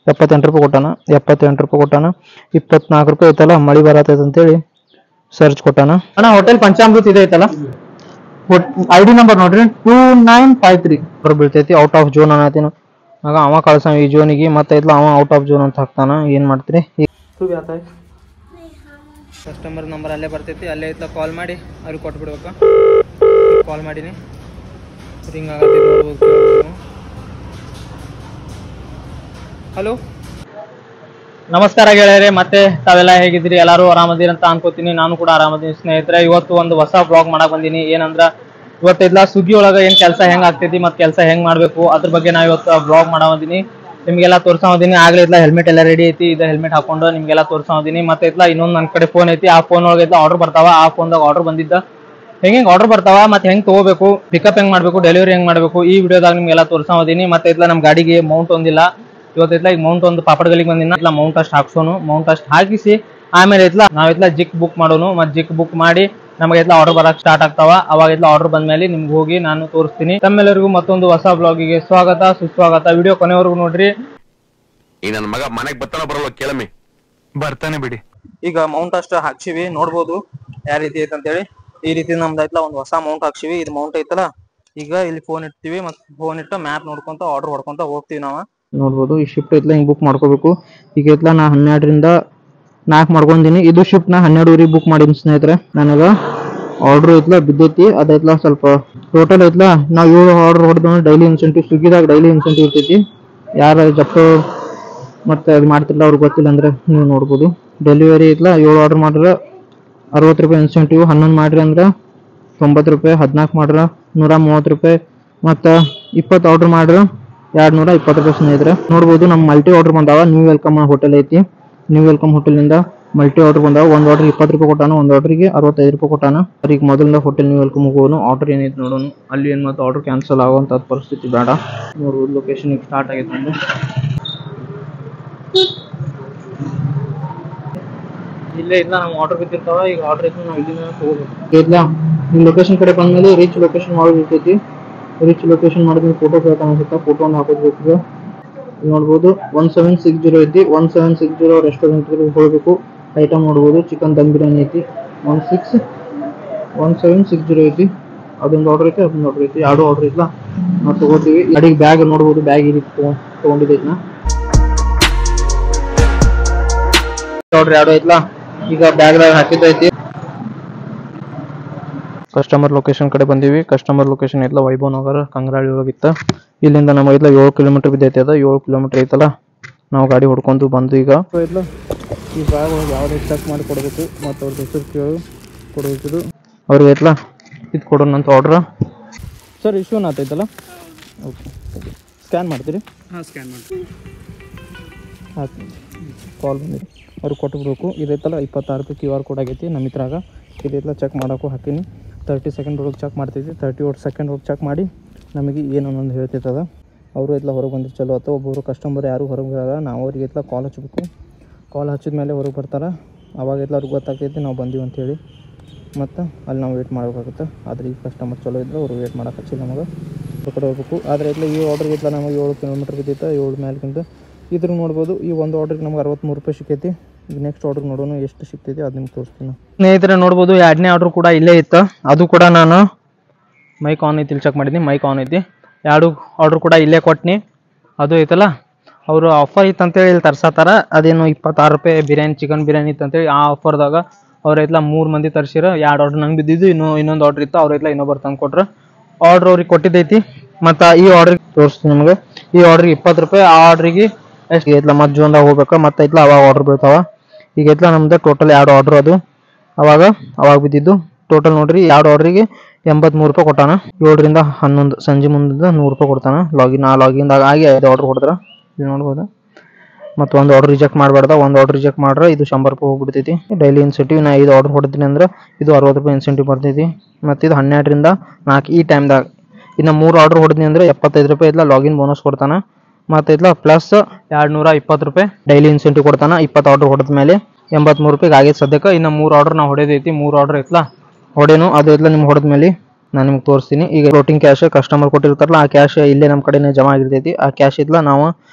78 ರೂಪಾಯಿ ಕೊಟ್ಟಾನ. 78 ರೂಪಾಯಿ ಕೊಟ್ಟಾನ. 24 ರೂಪಾಯಿ ಐತಲ್ಲ, ಮಳಿ ಬರತೈತೆ ಅಂತೇಳಿ ಸರ್ಚ್ ಕೊಟ್ಟಾನ. ಅಣ್ಣ ಹೋಟೆಲ್ ಪಂಚಾಮೃತ ಇದೆ ಐತಲ್ಲ, ID ನಂಬರ್ ನೋಡ್ರಿ 2953 ಬೀಳ್ತೈತಿ. ಔಟ್ ಆಫ್ ಜೋನ್ ಅನ್ನತೀನಿ ಆಗ ಅವ ಕಳ್ಸ ಈ ಜೋನಿಗೆ, ಮತ್ತೆ ಐತ್ಲ ಅವ ಔಟ್ ಆಫ್ ಜೋನ್ ಅಂತ ಹಾಕ್ತಾನ. ಏನ್ ಮಾಡ್ತೀರಿ? ಕಸ್ಟಮರ್ ನಂಬರ್ ಅಲ್ಲೇ ಬರ್ತೈತಿ, ಅಲ್ಲೇ ಐತ್ಲ, ಕಾಲ್ ಮಾಡಿ ಅವ್ರಿಗೆ ಕೊಟ್ಬಿಡ್ಬೇಕು. ಕಾಲ್ ಮಾಡೀನಿ, ರಿಂಗ್ ಆಗತ್ತೆ ನೋಡ್ಬೋದು. ಹಲೋ, ನಮಸ್ಕಾರ ಗೆಳೆಯರೆ, ಮತ್ತೆ ತಾವೆಲ್ಲ ಹೇಗಿದ್ದೀರಿ? ಎಲ್ಲರೂ ಆರಾಮದಿರಿ ಅಂತ ಅನ್ಕೋತೀನಿ. ನಾನು ಕೂಡ ಆರಾಮದೀನಿ ಸ್ನೇಹಿತರೆ. ಇವತ್ತು ಒಂದು ಹೊಸ ಬ್ಲಾಗ್ ಮಾಡಕ್ ಬಂದೀನಿ. ಏನಂದ್ರ ಇವತ್ತಿಲ್ಲ ಸ್ವಿಗ್ಗಿ ಒಳಗ ಏನ್ ಕೆಲಸ ಹೆಂಗ್ ಆಗ್ತೈತಿ ಮತ್ತೆ ಕೆಲಸ ಹೆಂಗ್ ಮಾಡ್ಬೇಕು ಅದ್ರ ಬಗ್ಗೆ ನಾ ಇವತ್ತು ಬ್ಲಾಗ್ ಮಾಡಾವದೀನಿ. ನಿಮ್ಗೆಲ್ಲ ತೋರ್ಸಾವದೀನಿ. ಆಗ್ಲೇ ಇತ್ಲ ಹೆಲ್ಮೆಟ್ ಎಲ್ಲ ರೆಡಿ ಐತಿ, ಇದು ಹೆಲ್ಮೆಟ್ ಹಾಕೊಂಡು ನಿಮ್ಗೆಲ್ಲ ತೋರ್ಸಾವದೀನಿ. ಮತ್ತೆ ಇತ್ಲ ಇನ್ನೊಂದು ನನ್ನ ಕಡೆ ಫೋನ್ ಐತಿ, ಆ ಫೋನ್ ಒಳಗೆ ಇತ್ಲ ಆರ್ಡರ್ ಬರ್ತಾವ. ಆ ಫೋನ್ದಾಗ ಆರ್ಡರ್ ಬಂದಿದ್ದ ಹೆಂಗೆ ಆರ್ಡರ್ ಬರ್ತಾವ, ಮತ್ತೆ ಹೆಂಗ್ ತಗೋಬೇಕು, ಪಿಕಪ್ ಹೆಂಗ್ ಮಾಡ್ಬೇಕು, ಡೆಲಿವರಿ ಹೆಂಗ್ ಮಾಡ್ಬೇಕು, ಈ ವಿಡಿಯೋದಾಗ ನಿಮ್ಗೆಲ್ಲ ತೋರ್ಸಾವದೀನಿ. ಮತ್ತೆ ಇತ್ಲ ನಮ್ ಗಾಡಿಗೆ ಮೌಂಟ್ ಒಂದಿಲ್ಲ, ಇವತ್ತೈತ್ಲ ಈಗ ಮೌಂಟ್ ಒಂದು ಪಾಪಡ್ಗಳಿಗೆ ಬಂದಿನ ಇತ್ಲ ಮೌಂಟ್ ಅಷ್ಟು ಹಾಕ್ಸೋನು. ಮೌಂಟ್ ಅಷ್ಟು ಹಾಕಿಸಿ ಆಮೇಲೆ ಐತ್ಲ ನಾವಿತ್ಲ ಜಿಕ್ ಬುಕ್ ಮಾಡೋನು. ಮತ್ತೆ ಜಿಕ್ ಬುಕ್ ಮಾಡಿ ನಮಗೆ ಐತ್ಲ ಆರ್ಡರ್ ಬರಕ್ ಸ್ಟಾರ್ಟ್ ಆಗ್ತಾವ. ಅವಾಗ ಐತ್ಲ ಆರ್ಡರ್ ಬಂದ್ಮೇಲೆ ನಿಮ್ಗೆ ಹೋಗಿ ನಾನು ತೋರಿಸ್ತೀನಿ. ತಮ್ಮೆಲ್ಲರಿಗೂ ಮತ್ತೊಂದು ಹೊಸ ಬ್ಲಾಗಿಗೆ ಸ್ವಾಗತ ಸುಸ್ವಾಗತ. ವಿಡಿಯೋ ಕೊನೆವರೆಗೂ ನೋಡ್ರಿ. ಈ ನನ್ನ ಮಗ ಮನೆಗೆ ಬರ್ತಾನ ಬರಲ್ಲ ಕೇಳಮಿ, ಬರ್ತಾನೆ ಬಿಡಿ. ಈಗ ಮೌಂಟ್ ಅಷ್ಟು ಹಾಕ್ಸಿವಿ, ನೋಡ್ಬೋದು ಯಾವ ರೀತಿ ಐತೆ ಅಂತೇಳಿ. ಈ ರೀತಿ ನಮ್ದು ಐತ್ಲ ಒಂದು ಹೊಸ ಮೌಂಟ್ ಹಾಕ್ಸಿವಿ. ಇದು ಮೌಂಟ್ ಐತಲ್ಲ, ಈಗ ಇಲ್ಲಿ ಫೋನ್ ಇಡ್ತೀವಿ, ಮತ್ತೆ ಫೋನ್ ಇಟ್ಟು ಮ್ಯಾಪ್ ನೋಡ್ಕೊಂತ ಆರ್ಡರ್ ಹೊಡ್ಕೊಂತ ಹೋಗ್ತೀವಿ ನಾವು. ನೋಡ್ಬೋದು ಈ ಶಿಫ್ಟ್ ಐತ್ಲ ಹಿಂಗ್ ಬುಕ್ ಮಾಡ್ಕೋಬೇಕು. ಈಗ ಐತ್ಲ ನಾ 12ರಿಂದ 4 ಮಾಡ್ಕೊಂಡಿನಿ. ಇದು ಶಿಫ್ಟ್ ನಾ 12ವರೆಗೆ ಬುಕ್ ಮಾಡೀನಿ ಸ್ನೇಹಿತರೆ. ನನಗ ಆರ್ಡರ್ ಐತ್ಲ ಬಿದ್ದೈತಿ, ಅದೈತ್ಲ ಸ್ವಲ್ಪ ಟೋಟಲ್ ಐತ್ಲ ನಾವು 7 ಆರ್ಡರ್ ಹೊಡೆದ ಡೈಲಿ ಇನ್ಸೆಂಟಿವ್. ಸ್ವಿಗ್ಗಿದಾಗ ಡೈಲಿ ಇನ್ಸೆಂಟಿವ್ ಇರ್ತೈತಿ. ಯಾರು ಜಪ್ಟೋ ಮತ್ತೆ ಅದು ಮಾಡ್ತಿಲ್ಲ ಅವ್ರಿಗೆ ಗೊತ್ತಿಲ್ಲ ಅಂದ್ರೆ ನೀವು ನೋಡ್ಬೋದು. ಡೆಲಿವರಿ ಐತ್ಲ 7 ಆರ್ಡರ್ ಮಾಡ್ರೆ 60 ರೂಪಾಯಿ ಇನ್ಸೆಂಟಿವ್, 11 ಮಾಡ್ರಿ ಅಂದ್ರೆ 90 ರೂಪಾಯಿ, 14 ಮಾಡ್ರೆ 130 ರೂಪಾಯಿ, ಮತ್ತು 20 ಆರ್ಡರ್ ಮಾಡ್ರೆ 220 ರೂಪಾಯಿ ಸ್ನೇಹಿತರೆ. ನೋಡ್ಬೋದು ನಮ್ಮ ಮಲ್ಟಿ ಆರ್ಡರ್ ಬಂದಾವ. ನ್ಯೂ ವೆಲ್ಕಮ್ ಹೋಟೆಲ್ ಐತಿ. ನ್ಯೂ ವೆಲ್ಕಮ್ ಹೋಟೆಲ್ನಿಂದ ಮಲ್ಟಿ ಆರ್ಡರ್ ಬಂದಾವ. ಒಂದು ಆರ್ಡರ್ 20 ರೂಪಾಯಿ ಕೊಟ್ಟಾನ, ಒಂದು ಆರ್ಡರ್ಗೆ 65 ರೂಪಾಯಿ ಕೊಟ್ಟಾನ. ಈಗ ಮೊದಲಿಂದ ಹೋಟೆಲ್ ನ್ಯೂ ವೆಲ್ಕಮ್ ಹೋಗೋನು. ಆರ್ಡರ್ ಏನೈತಿ ನೋಡೋನು. ಅಲ್ಲಿ ಏನು ಮತ್ತೆ ಆರ್ಡರ್ ಕ್ಯಾನ್ಸಲ್ ಆಗುವಂಥ ಪರಿಸ್ಥಿತಿ ಬೇಡ. ನೋಡ್ಬೋದು ಲೊಕೇಶನ್ ಈಗ ಸ್ಟಾರ್ಟ್ ಆಗೈತೆ ನಮ್ಮದು. ಇಲ್ಲೇ ಇಲ್ಲ ನಮ್ಮ ಆರ್ಡರ್ ಬಿದ್ದಿರ್ತಾವ. ಈಗ ಆರ್ಡರ್ ಐತಿ, ನಾವು ಇಲ್ಲಿಂದ ತಗೋಬೇಕು. ಇಲ್ಲ ನಿಮ್ಮ ಲೊಕೇಶನ್ ಕಡೆ ಬಂದ್ಮೇಲೆ ರೀಚ್ ಲೊಕೇಶನ್ ಮಾಡೋದಿರ್ತೈತಿ. ರೀಚ್ ಲೊಕೇಶನ್ ಮಾಡಿದ್ಮೇಲೆ ಫೋಟೋ ಕೇಳ್ತಾ ಅನ್ಸುತ್ತಾ, ಫೋಟೋ ಒಂದು ಹಾಕೋಬೇಕು. ನೋಡ್ಬೋದು 1760 ಐತಿ. 1760 ರೆಸ್ಟೋರೆಂಟ್ ಹೋಗ್ಬೇಕು. ಐಟಮ್ ನೋಡ್ಬೋದು ಚಿಕನ್ ದಮ್ ಬಿರಿಯಾನಿ ಐತಿ. 1760 ಐತಿ. ಅದೊಂದು ಆರ್ಡರ್ ಐತಿ, ಅದೊಂದು ಆರ್ಡರ್ ಐತಿ. 2 ಆರ್ಡರ್ ಐತ್ಲ ನಾವು ತಗೋತೀವಿ. ಅಡಿಗೆ ಬ್ಯಾಗ್ ನೋಡ್ಬೋದು, ಬ್ಯಾಗ್ ಈ ರೀತಿ ತೊಗೊಂಡಿದ್ದೈತಿ ನಾ. ಆರ್ಡರ್ 2 ಐತ್ಲ, ಈಗ ಬ್ಯಾಗ್ದಾಗ ಹಾಕಿದ್ದೈತಿ. ಕಸ್ಟಮರ್ ಲೊಕೇಶನ್ ಕಡೆ ಬಂದೀವಿ. ಕಸ್ಟಮರ್ ಲೊಕೇಶನ್ ಐತ್ಲ ವೈಭವ್ ನಗರ ಕಂಗ್ರಾಳಿ ಒಳಗಿತ್ತ. ಇಲ್ಲಿಂದ ನಮಗೆ ಐತ್ಲ 7 ಕಿಲೋಮೀಟರ್ ಬಿದ್ದೈತಿ. ಅದ 7 ಕಿಲೋಮೀಟರ್ ಐತಲ್ಲ, ನಾವು ಗಾಡಿ ಹೊಡ್ಕೊಂಡು ಬಂದು ಈಗ ಐತ್ಲ ಈ ಬ್ಯಾಗ್ ಒಳಗೆ ಯಾವುದೇ ಚೆಕ್ ಮಾಡಿ ಕೊಡಬೇಕು. ಮತ್ತು ಅವ್ರ ಹೆಸರು ಕೇಳಿ ಕೊಡಬೇಕು. ಅವ್ರಿಗೆ ಐತ್ಲ ಇದು ಕೊಡೋಣಂತ ಆರ್ಡ್ರ. ಸರ್ ಇಶ್ಯೂನ್ ಆತೈತಲ್ಲ, ಓಕೆ ಸ್ಕ್ಯಾನ್ ಮಾಡ್ತೀರಿ? ಹಾಂ ಸ್ಕ್ಯಾನ್ ಮಾಡ್ತೀವಿ. ಆಯ್ತು, ಕಾಲ್ ಬಂದಿರಿ, ಅವ್ರಿಗೆ ಕೊಟ್ಬಿಡ್ಬೇಕು. ಇದೈತಲ್ಲ 26 ರೂಪಾಯಿ QR ಕೋಡ್ ಆಗೈತಿ ನಮ್ಮ ಇದ್ರಾಗ. ಇದೈತಲ್ಲ ಚೆಕ್ ಮಾಡೋಕ್ಕೂ ಹಾಕೀನಿ. 30 ಸೆಕೆಂಡ್ ಒಳಗೆ ಚೆಕ್ ಮಾಡ್ತೈತಿ. 30 ಸೆಕೆಂಡ್ ಒಳಗೆ ಚೆಕ್ ಮಾಡಿ ನಮಗೆ ಏನು ಅನ್ನೋದು ಹೇಳ್ತೈತದ. ಅವರು ಐತ್ಲ ಹೊರಗೆ ಬಂದಿದ್ದು ಚಲೋ ಆಯ್ತು. ಒಬ್ಬರು ಕಸ್ಟಮರ್ ಯಾರು ಹೊರಗೆ ಬರೋಲ್ಲ, ನಾವು ಅವ್ರಿಗೆ ಐತ್ಲ ಕಾಲ್ ಹಚ್ಚಬೇಕು. ಕಾಲ್ ಹಚ್ಚಿದ ಮೇಲೆ ಹೊರಗೆ ಬರ್ತಾರೆ. ಅವಾಗ ಐತ್ಲ ಅವ್ರಿಗೆ ಗೊತ್ತಾಗ್ತೈತಿ ನಾವು ಬಂದೀವಿ ಅಂಥೇಳಿ. ಮತ್ತು ಅಲ್ಲಿ ನಾವು ವೇಟ್ ಮಾಡಬೇಕಾಗುತ್ತೆ. ಆದರೆ ಈ ಕಸ್ಟಮರ್ ಚಲೋ ಇದ್ದರೆ ಅವ್ರು ವೇಟ್ ಮಾಡೋಕೆ ಹಚ್ಚಿ ನಮಗೆ ಕಡೆ ಹೋಗ್ಬೇಕು. ಆದರೆ ಐತ್ಲ ಈ ಆರ್ಡ್ರಿಗೆ ಐತ್ಲ ನಮಗೆ 7 ಕಿಲೋಮೀಟರ್ ಬಿದ್ದೈತೆ, 7 ಮೇಲ್ಕಿಂತ. ಇದ್ರ ನೋಡ್ಬೋದು ಈ ಒಂದು ಆರ್ಡ್ರಿಗೆ ನಮ್ಗೆ 63 ರೂಪಾಯಿ ಸಿಕ್ಕೈತಿ. ಈಗ ನೆಕ್ಸ್ಟ್ ಆರ್ಡ್ರ್ ನೋಡೋಣ ಎಷ್ಟು ಸಿಗ್ತೈತಿ, ಅದು ನಿಮ್ಗೆ ತೋರಿಸ್ತೀನಿ. ಸ್ನೇಹಿತರೆ ನೋಡ್ಬೋದು 2ನೇ ಆರ್ಡ್ರ್ ಕೂಡ ಇಲ್ಲೇ ಇತ್ತು. ಅದು ಕೂಡ ನಾನು ಮೈಕ್ ಆನ್ ಐತಿ ಇಲ್ಲಿ ಚೆಕ್ ಮಾಡಿದ್ದೀನಿ. ಮೈಕ್ ಆನ್ ಐತಿ. 2 ಆರ್ಡ್ರ್ ಕೂಡ ಇಲ್ಲೇ ಕೊಟ್ಟಿನಿ. ಅದು ಐತಲ್ಲ ಅವರು ಆಫರ್ ಇತ್ತು ಅಂತೇಳಿ ಇಲ್ಲಿ ತರ್ಸತ್ತಾರ. ಅದೇನು 26 ರೂಪಾಯಿ ಬಿರಿಯಾನಿ, ಚಿಕನ್ ಬಿರಿಯಾನಿ ಇತ್ತು ಅಂತೇಳಿ ಆ ಆಫರ್ದಾಗ ಅವ್ರು ಐತ್ಲ 3 ಮಂದಿ ತರ್ಸಿರ. 2 ಆರ್ಡ್ರ್ ನಂಗೆ ಬಿದ್ದಿದ್ದು, ಇನ್ನೊಂದು ಆರ್ಡ್ರ್ ಇತ್ತು. ಅವ್ರು ಐತ್ಲ ಇನ್ನೊಬ್ಬರು ತಂದು ಕೊಟ್ರು. ಆರ್ಡ್ರ್ ಅವ್ರಿಗೆ ಕೊಟ್ಟಿದ್ದೈತಿ. ಮತ್ತು ಈ ಆರ್ಡ್ರಿಗೆ ತೋರಿಸ್ತೀನಿ ನಿಮಗೆ. ಈ ಆರ್ಡ್ರಿಗೆ 20 ರೂಪಾಯಿ. ಆ ಆರ್ಡ್ರಿಗೆ ಎಷ್ಟು ಐತ್ಲ ಮತ್ತೆ ಜೋನ್ದಾಗ ಹೋಗ್ಬೇಕು. ಮತ್ತೆ ಐತ್ಲ ಅವಾಗ ಆರ್ಡ್ರ್ ಬೀಳ್ತಾವ. ಈಗ ಐತ್ಲ ನಮ್ದು ಟೋಟಲ್ 2 ಆರ್ಡ್ರ್ ಅದು ಅವಾಗ ಬಿದ್ದಿದ್ದು. ಟೋಟಲ್ ನೋಡ್ರಿ 2 ಆರ್ಡ್ರಿಗೆ 83 ರೂಪಾಯಿ ಕೊಟ್ಟಾನ. 7ರಿಂದ 11 ಸಂಜೆ ಮುಂದೆ 100 ರೂಪಾಯಿ ಕೊಡ್ತಾನೆ. ಲಾಗಿನ್ದಾಗ ಆಗಿ 5 ಆರ್ಡ್ರ್ ಹೊಡೆದ್ರೆ ಇಲ್ಲಿ ನೋಡ್ಬೋದು. ಮತ್ತು ಒಂದು ಆರ್ಡ್ರ್ ರಿಜೆಕ್ಟ್ ಮಾಡಬಾರ್ದ. ಒಂದು ಆರ್ಡ್ರ್ ರಿಜೆಕ್ಟ್ ಮಾಡ್ರೆ ಇದು 100 ರೂಪಾಯಿ ಹೋಗ್ಬಿಡ್ತೈತಿ. ಡೈಲಿ ಇನ್ಸೆಂಟಿವ್ ನಾ 5 ಆರ್ಡ್ರ್ ಹೊಡೆದಿನಿ ಅಂದ್ರೆ ಇದು 60 ರೂಪಾಯಿ ಇನ್ಸೆಂಟಿವ್ ಬರ್ತೈತಿ. ಮತ್ತು ಇದು 12ರಿಂದ 4 ಈ ಟೈಮ್ದಾಗ. ಇನ್ನು 3 ಆರ್ಡ್ರ್ ಹೊಡೆದಿನಿ ಅಂದರೆ 75 ರೂಪಾಯಿ ಐತ್ಲ ಲಾಗಿನ್ ಬೋನಸ್ ಕೊಡ್ತಾನೆ. ಮತ್ತು ಐತ್ಲ ಪ್ಲಸ್ 220 ರೂಪಾಯಿ ಡೈಲಿ ಇನ್ಸೆಂಟಿವ್ ಕೊಡ್ತಾನೆ. 20 ಆರ್ಡ್ರ್ ಹೊಡೆದ ಮೇಲೆ 83 ರೂಪಾಯಿಗೆ ಆಗೈತೆ ಸದ್ಯಕ್ಕೆ. ಇನ್ನು 3 ಆರ್ಡ್ರ್ ನಾವು ಹೊಡೆದೈತಿ. 3 ಆರ್ಡ್ರ್ ಐತ್ಲ ಹೊಡೇನು, ಅದು ಐತ್ಲ ನಿಮ್ಗೆ ಹೊಡೆದ ಮೇಲೆ ನಾನು ನಿಮ್ಗೆ ತೋರಿಸ್ತೀನಿ. ಈಗ ಫ್ಲೋಟಿಂಗ್ ಕ್ಯಾಶ್ ಕಸ್ಟಮರ್ ಕೊಟ್ಟಿರ್ತಾರಲ್ಲ, ಆ ಕ್ಯಾಶ್ ಇಲ್ಲೇ ನಮ್ಮ ಕಡೆನೇ ಜಮಾ ಆಗಿರ್ತೈತಿ. ಆ ಕ್ಯಾಶ್ ಐತ್ಲ ನಾವು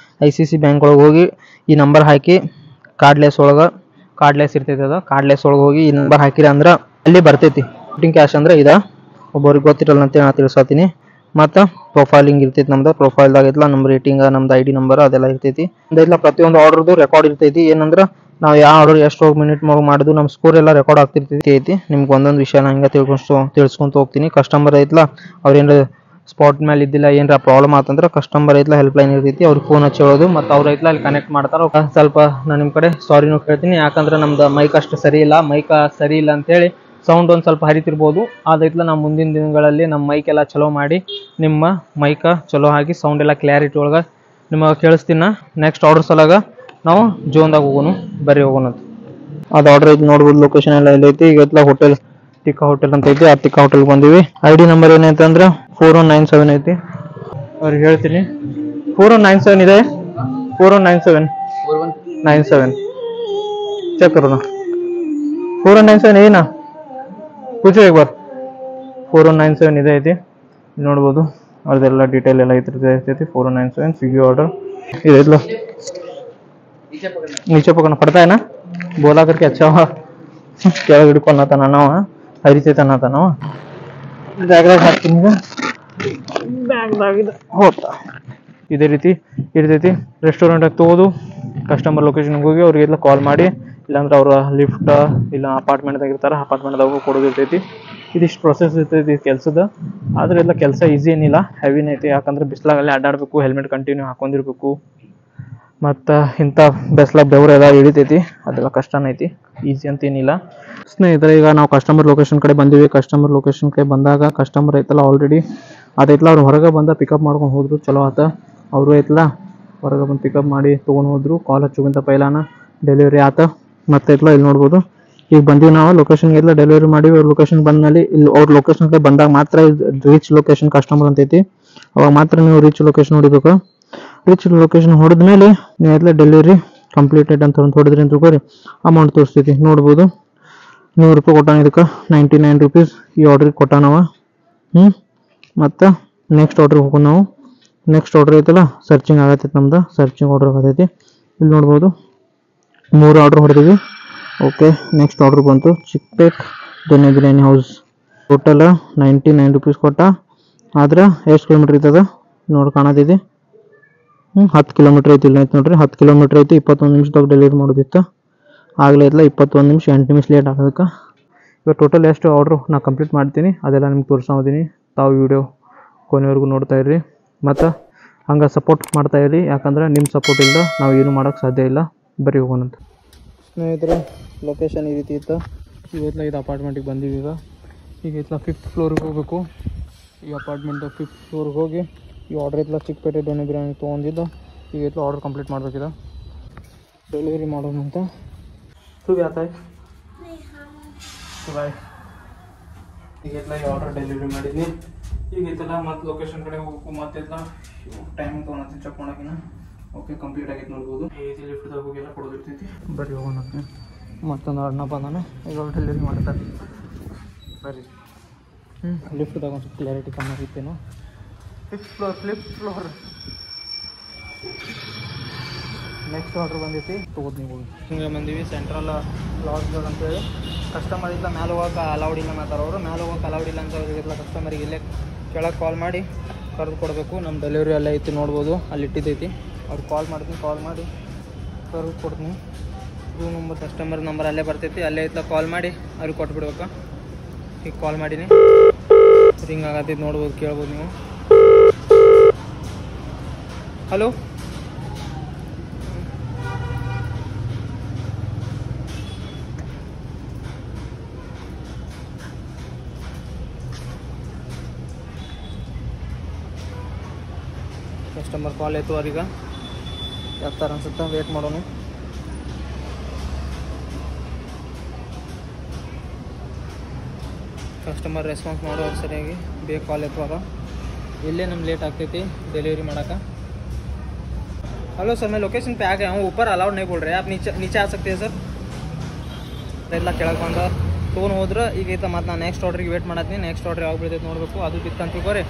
ICC ಬ್ಯಾಂಕ್ ಒಳಗೆ ಹೋಗಿ ಈ ನಂಬರ್ ಹಾಕಿ ಕಾರ್ಡ್ಲೆಸ್ ಇರ್ತೈತಿ, ಅದು ಕಾರ್ಡ್ಲೆಸ್ ಒಳಗೆ ಹೋಗಿ ಈ ನಂಬರ್ ಹಾಕಿರಿ ಅಂದ್ರೆ ಅಲ್ಲಿ ಬರ್ತೈತಿ. ಶೂಟಿಂಗ್ ಕ್ಯಾಶ್ ಅಂದ್ರೆ ಇದೆ, ಒಬ್ಬರಿಗೆ ಗೊತ್ತಿರಲ್ಲ ಅಂತೇಳಿ ನಾನು ತಿಳಿಸ್ತೀನಿ. ಮತ್ತು ಪ್ರೊಫೈಲಿಂಗ್ ಇರ್ತೈತಿ, ನಮ್ದು ಪ್ರೊಫೈಲ್ದಾಗ ಐತಲ್ಲ ನಮ್ಮ ರೇಟಿಂಗ್, ನಮ್ದು ID ನಂಬರ್ ಅದೆಲ್ಲ ಇರ್ತೈತಿ. ಅದೆಲ್ಲ ಪ್ರತಿಯೊಂದು ಆರ್ಡರ್ದು ರೆಕಾರ್ಡ್ ಇರ್ತೈತಿ. ಏನಂದ್ರೆ ನಾವು ಯಾವ ಆರ್ಡರ್ ಎಷ್ಟು ಮಿನಿಟ್ ಮಾಡಿದ್ದು ನಮ್ಮ ಸ್ಕೋರ್ ಎಲ್ಲ ರೆಕಾರ್ಡ್ ಆಗ್ತಿರ್ತೈತಿ. ನಿಮ್ಗೆ ಒಂದೊಂದು ವಿಷಯ ನಾನು ಹಿಂಗೆ ತಿಳ್ಸ್ಕೊಂತ ಹೋಗ್ತೀನಿ. ಕಸ್ಟಮರ್ ಐತಲ್ಲ ಅವ್ರೇನು ಸ್ಪಾಟ್ ಮೇಲೆ ಇದ್ದಿಲ್ಲ, ಏನರ ಪ್ರಾಬ್ಲಮ್ ಆತಂದ್ರೆ ಕಸ್ಟಮರ್ ಐತಲ್ಲ ಹೆಲ್ಪ್ಲೈನ್ ಇರ್ತೈತಿ, ಅವ್ರಿಗೆ ಫೋನ್ ಹಚ್ಚಿ ಹೇಳೋದು, ಮತ್ತು ಅವ್ರು ಐತಲ್ಲ ಅಲ್ಲಿ ಕನೆಕ್ಟ್ ಮಾಡ್ತಾರೆ. ಸ್ವಲ್ಪ ನಾನು ನಿಮ್ಮ ಕಡೆ ಸಾರಿನೂ ಕೇಳ್ತೀನಿ, ಯಾಕಂದ್ರೆ ನಮ್ದು ಮೈಕ್ ಅಷ್ಟು ಸರಿ ಇಲ್ಲ ಅಂತೇಳಿ ಸೌಂಡ್ ಒಂದು ಸ್ವಲ್ಪ ಹರಿತಿರ್ಬೋದು. ಅದೈತಲ್ಲ ನಾವು ಮುಂದಿನ ದಿನಗಳಲ್ಲಿ ನಮ್ಮ ಮೈಕ್ ಎಲ್ಲ ಚಲೋ ಮಾಡಿ ನಿಮ್ಮ ಮೈಕ ಚಲೋ ಆಗಿ ಸೌಂಡ್ ಎಲ್ಲ ಕ್ಲಾರಿಟಿ ಒಳಗೆ ನಿಮಗೆ ಕೇಳಿಸ್ತೀನ. ನೆಕ್ಸ್ಟ್ ಆರ್ಡರ್ ಸಲಾಗ ನಾವು ಜೋನ್ದಾಗ ಹೋಗೋಣ ಅಂತ. ಅದು ಆರ್ಡರ್ ಐತಿ ನೋಡ್ಬೋದು, ಲೊಕೇಶನ್ ಎಲ್ಲ ಎಲ್ಲೈತಿ. ಈಗ ಐತಲ್ಲ ಹೋಟೆಲ್ ತಿಕ್ಕಾ ಹೋಟೆಲ್ ಅಂತ ಐತಿ, ಆ ತಿಕ್ಕಾ ಹೋಟೆಲ್ಗೆ ಬಂದೀವಿ. ID ನಂಬರ್ ಏನೈತೆ ಅಂದ್ರೆ 4197 ಐತಿ. ಅವ್ರಿಗೆ ಹೇಳ್ತೀನಿ 4197 ಇದೆ, 4197 ಚೆಕ್ करो ना, 4197 है ना, पूछो एक बार. 4197 ಇದೆ ಐತಿ, ನೋಡ್ಬೋದು. ಅದೆಲ್ಲ ಡೀಟೇಲ್ ಎಲ್ಲ ಇರ್ತೈತಿ. 4197 ಸ್ವಿಗ್ಗಿ ಆರ್ಡರ್ ಇದೆಲ್ಲ नीचे पकड़ना पड़ता है ना, बोला करके अच्छा हुआ. ಕೆಳಗೆ ಹಿಡ್ಕೊಂಡತಾನ ನಾವು ಹರಿತೈತನತ ನಾವು ಬ್ಯಾಗ್ದಾಗ ಹಾಕ್ತೀನಿ. ಬ್ಯಾಗ್ದಾಗಿದೆ ಹೋಗ್ತಾ ಇದೇ ರೀತಿ ಇರ್ತೈತಿ. ರೆಸ್ಟೋರೆಂಟಾಗಿ ತೊಗೋದು ಕಸ್ಟಮರ್ ಲೊಕೇಶನ್ಗೆ ಹೋಗಿ ಅವ್ರಿಗೆಲ್ಲ ಕಾಲ್ ಮಾಡಿ, ಇಲ್ಲಾಂದ್ರೆ ಅವ್ರ ಲಿಫ್ಟ್ ಇಲ್ಲ ಅಪಾರ್ಟ್ಮೆಂಟ್ದಾಗ ಇರ್ತಾರೆ, ಅಪಾರ್ಟ್ಮೆಂಟ್ದಾಗ ಕೊಡೋದು ಇರ್ತೈತಿ. ಇದಿಷ್ಟು ಪ್ರೊಸೆಸ್ ಇರ್ತೈತಿ ಕೆಲಸದ. ಆದರೆ ಎಲ್ಲ ಕೆಲಸ ಈಸಿ ಏನಿಲ್ಲ, ಹೆವಿನ ಐತಿ. ಯಾಕಂದ್ರೆ ಬಿಸಿಲಾಗಲ್ಲಿ ಅಡ್ಡಾಡಬೇಕು, ಹೆಲ್ಮೆಟ್ ಕಂಟಿನ್ಯೂ ಹಾಕೊಂಡಿರ್ಬೇಕು, ಮತ್ತು ಇಂಥ ಬೆಸ್ಲಾಗ ಬೆವರೆಲ್ಲ ಇಳಿತೈತಿ, ಅದೆಲ್ಲ ಕಷ್ಟನ ಐತಿ, ಈಸಿ ಅಂತ ಏನಿಲ್ಲ. ಸ್ನೇಹಿತರೆ, ಈಗ ನಾವು ಕಸ್ಟಮರ್ ಲೊಕೇಶನ್ ಕಡೆ ಬಂದೀವಿ. ಕಸ್ಟಮರ್ ಲೊಕೇಶನ್ ಕಡೆ ಬಂದಾಗ ಕಸ್ಟಮರ್ ಐತಲ್ಲ ಆಲ್ರೆಡಿ ಅದೈತಲ್ಲ ಅವ್ರು ಹೊರಗೆ ಬಂದ ಪಿಕಪ್ ಮಾಡ್ಕೊಂಡು ಹೋದ್ರು, ಚಲೋ ಆತ. ಅವರು ಐತಲ್ಲ ಹೊರಗೆ ಬಂದು ಪಿಕಪ್ ಮಾಡಿ ತೊಗೊಂಡು ಹೋದ್ರು. ಕಾಲ್ ಹಚ್ಚೋಕ್ಕಿಂತ ಪೈಲಾನ ಡೆಲಿವರಿ ಆತ. ಮತ್ತೆ ಐತಲ್ಲ ಇಲ್ಲಿ ನೋಡ್ಬೋದು, ಈಗ ಬಂದೀವಿ ನಾವು ಲೊಕೇಶನ್ಗೆ ಎಲ್ಲ ಡೆಲಿವರಿ ಮಾಡಿ. ಲೊಕೇಶನ್ ಬಂದಮೇಲೆ ಇಲ್ಲಿ ಅವ್ರ ಲೊಕೇಶನ್ ಕಡೆ ಬಂದಾಗ ಮಾತ್ರ ರೀಚ್ ಲೊಕೇಶನ್ ಕಸ್ಟಮರ್ ಅಂತೈತಿ, ಅವಾಗ ಮಾತ್ರ ನೀವು ರೀಚ್ ಲೊಕೇಶನ್ ಹೊಡಿಬೇಕು. ರೀಚ್ ಲೊಕೇಶನ್ ಹೊಡೆದ್ಮೇಲೆ ನೀವು ಎಲ್ಲ ಡೆಲಿವರಿ ಕಂಪ್ಲೀಟೆಡ್ ಅಂತ ಹೊಡೆದ್ರಿ ಅಂತ ತಿಳ್ಕೊರಿ, ಅಮೌಂಟ್ ತೋರಿಸ್ತೈತಿ. ನೋಡ್ಬೋದು 100 ರೂಪಾಯಿ ಕೊಟ್ಟಾನ, ಇದಕ್ಕೆ 99 ರೂಪೀಸ್ ಈ ಆರ್ಡ್ರಿಗೆ ಕೊಟ್ಟಾನವ. ಮತ್ತು ನೆಕ್ಸ್ಟ್ ಆರ್ಡ್ರಿಗೆ ಹೋಗೋಣ ನಾವು. ನೆಕ್ಸ್ಟ್ ಆರ್ಡ್ರ್ ಐತಲ್ಲ ಸರ್ಚಿಂಗ್ ಆಗತ್ತೈತಿ, ನಮ್ದು ಸರ್ಚಿಂಗ್ ಆರ್ಡ್ರ್ ಆಗತೈತಿ. ಇಲ್ಲಿ ನೋಡ್ಬೋದು 3 ಆರ್ಡ್ರ್ ಹೊಡೆದಿವಿ. ಓಕೆ, ನೆಕ್ಸ್ಟ್ ಆರ್ಡ್ರ್ ಬಂತು ಚಿಕ್ಪೇಟ್ ದೊನ್ನೆ ಬಿರಿಯಾನಿ ಹೌಸ್. ಟೋಟಲ್ 99 ರೂಪೀಸ್ ಕೊಟ್ಟ. ಆದ್ರೆ ಎಷ್ಟು ಕಿಲೋಮೀಟ್ರ್ ಐತದ ನೋಡಿ ಕಾಣತೈತಿ. 10 ಕಿಲೋಮೀಟ್ರ್ ಐತಿ. ಇಲ್ಲ ಐತಿ ನೋಡ್ರಿ, 10 ಕಿಲೋಮೀಟ್ರ್ ಐತಿ. 21 ನಿಮಿಷದಾಗ ಡೆಲಿವರಿ ಮಾಡೋದಿತ್ತು. ಆಗಲೇ ಐತಲ್ಲ 21 ನಿಮಿಷ 8 ನಿಮಿಷ ಲೇಟ್ ಆಗೋದಕ್ಕೆ. ಇವಾಗ ಟೋಟಲ್ ಎಷ್ಟು ಆರ್ಡ್ರು ನಾನು ಕಂಪ್ಲೀಟ್ ಮಾಡ್ತೀನಿ ಅದೆಲ್ಲ ನಿಮ್ಗೆ ತೋರಿಸ್ತೀನಿ. ತಾವು ವಿಡಿಯೋ ಕೊನೆವರೆಗೂ ನೋಡ್ತಾ ಇರ್ರಿ, ಮತ್ತು ಹಂಗೆ ಸಪೋರ್ಟ್ ಮಾಡ್ತಾಯಿರಿ. ಯಾಕಂದ್ರೆ ನಿಮ್ಮ ಸಪೋರ್ಟ್ ಇಲ್ಲದ ನಾವು ಏನು ಮಾಡೋಕ್ಕೆ ಸಾಧ್ಯ ಇಲ್ಲ. ಬರೀ ಹೋಗೋಣಂತ. ಸ್ನೇಹಿತರೆ, ಲೊಕೇಶನ್ ಈ ರೀತಿ ಇತ್ತು. ಇವತ್ತು ಇದು ಅಪಾರ್ಟ್ಮೆಂಟಿಗೆ ಬಂದೀವಿ. ಈಗ ಇತ್ತಲ್ಲ 5th ಫ್ಲೋರಿಗೆ ಹೋಗಬೇಕು. ಈ ಅಪಾರ್ಟ್ಮೆಂಟ್ 5th ಫ್ಲೋರ್ಗೆ ಹೋಗಿ ಈ ಆರ್ಡ್ರ್ ಐತಲ್ಲ ಚಿಕ್ಕಪೇಟೆ ದೊಣ್ಣೆ ಬಿರಿಯಾನಿ ತೊಗೊಂಡಿದ್ದು. ಈಗ ಐತಲ್ಲ ಆರ್ಡ್ರ್ ಕಂಪ್ಲೀಟ್ ಮಾಡಬೇಕಿದೆ, ಡೆಲಿವರಿ ಮಾಡೋಣ ಅಂತ. तू भी आता है ಬಾಯ್. ಈಗ ಐತಲ್ಲ ಈ ಆರ್ಡ್ರ್ ಡೆಲಿವರಿ ಮಾಡಿದ್ನಿ. ಈಗ ಐತಲ್ಲ ಮತ್ತು ಲೊಕೇಶನ್ ಕಡೆ ಹೋಗ್ಬೇಕು. ಮತ್ತೆಲ್ಲ ಟೈಮ್ ತೊಗೊಳತ್ತೀನಿ ಚೆಕ್ ಮಾಡೋಕಿನ. ಓಕೆ, ಕಂಪ್ಲೀಟ್ ಆಗೈತೆ ನೋಡ್ಬೋದು. ಈಸಿ ಲಿಫ್ಟ್ದಾಗ ಹೋಗಿ ಎಲ್ಲ ಕೊಡೋದಿರ್ತೈತಿ. ಬರೀ ಹೋಗೋಣ. ಮತ್ತೊಂದು ಅಣ್ಣ ಬಂದಾನ, ಈಗ ಡೆಲಿವರಿ ಮಾಡ್ತಾರೆ. ಬರ್ರಿ. ಲಿಫ್ಟ್ದಾಗ ಒಂದು ಸ್ವಲ್ಪ ಕ್ಲಾರಿಟಿ ಕಮ್ಮಿ ಆಗಿತ್ತೇನೋ. 5th floor. ನೆಕ್ಸ್ಟ್ ಆರ್ಡ್ರ್ ಬಂದೈತಿ, ತೊಗೋದು ನೀವು. ಹಿಂಗೆ ಬಂದೀವಿ ಸೆಂಟ್ರಲ್ ಲಾಡ್ಜ್ಗಳು ಅಂತೇಳಿ. ಕಸ್ಟಮರ್ ಇಲ್ಲ ಮ್ಯಾಲೆ ಹೋಗಕ್ಕೆ ಅಲೌಡ್ ಇಲ್ಲ ಅನ್ನತ್ತಾರ ಅವರು. ಮ್ಯಾಲೆ ಹೋಗಕ್ಕೆ ಅಲೌಡ್ ಇಲ್ಲ ಅಂತ ಅವ್ರಿಗೆಲ್ಲ ಕಸ್ಟಮರಿಗೆ ಇಲ್ಲೇ ಕೆಳಗೆ ಕಾಲ್ ಮಾಡಿ ಕರೆದು ಕೊಡಬೇಕು. ನಮ್ಮ ಡೆಲಿವರಿ ಅಲ್ಲೇ ಐತಿ ನೋಡ್ಬೋದು, ಅಲ್ಲಿ ಇಟ್ಟಿದ್ದೈತಿ. ಅವ್ರಿಗೆ ಕಾಲ್ ಮಾಡ್ತೀನಿ, ಕಾಲ್ ಮಾಡಿ ಕರೆದು ಕೊಡ್ತೀನಿ. ಇದು ನಂಬರ್ ಕಸ್ಟಮರ್ ನಂಬರ್ ಅಲ್ಲೇ ಬರ್ತೈತಿ, ಅಲ್ಲೇ ಐತಲ್ಲ ಕಾಲ್ ಮಾಡಿ ಅವ್ರಿಗೆ ಕೊಟ್ಬಿಡ್ಬೇಕು. ಈಗ ಕಾಲ್ ಮಾಡೀನಿ, ರಿಂಗ್ ಆಗತ್ತೈತಿ ನೋಡ್ಬೋದು, ಕೇಳ್ಬೋದು ನೀವು. ಹಲೋ, ಕಸ್ಟಮರ್ ಕಾಲ್ ಆಯಿತು. ಅವ್ರೀಗ ಯಾವ್ದಾರ ಅನ್ಸುತ್ತಾ, ವೇಟ್ ಮಾಡೋಣ. ಕಸ್ಟಮರ್ ರೆಸ್ಪಾನ್ಸ್ ಮಾಡೋರು ಸರಿಯಾಗಿ ಬೇಗ ಕಾಲ್ ಆಯ್ತು. इल्ले नम लेट आती डिलीवरी मड़ा का। हेलो सर, मैं लोकेशन पे आ गया हूँ, ऊपर अलाउड नहीं बोल रहे, आप नीचे आ सकते हैं सर। ಎಲ್ಲ ಕೆಳಗೆ ಬಂದ ತೊಗೊಂಡು ಹೋದ್ರೆ ಈಗ ಐತೆ. ಮತ್ತು ನಾನು ನೆಕ್ಸ್ಟ್ ಆರ್ಡ್ರಿಗೆ ವೇಟ್ ಮಾಡತ್ತೀನಿ. ನೆಕ್ಸ್ಟ್ ಆರ್ಡ್ರ್ ಯಾವಾಗ ಬೀಳ್ತೈತೆ ನೋಡಬೇಕು. ಅದು ಬಿತ್ತಂತ ತಿಳ್ಕೊರಿ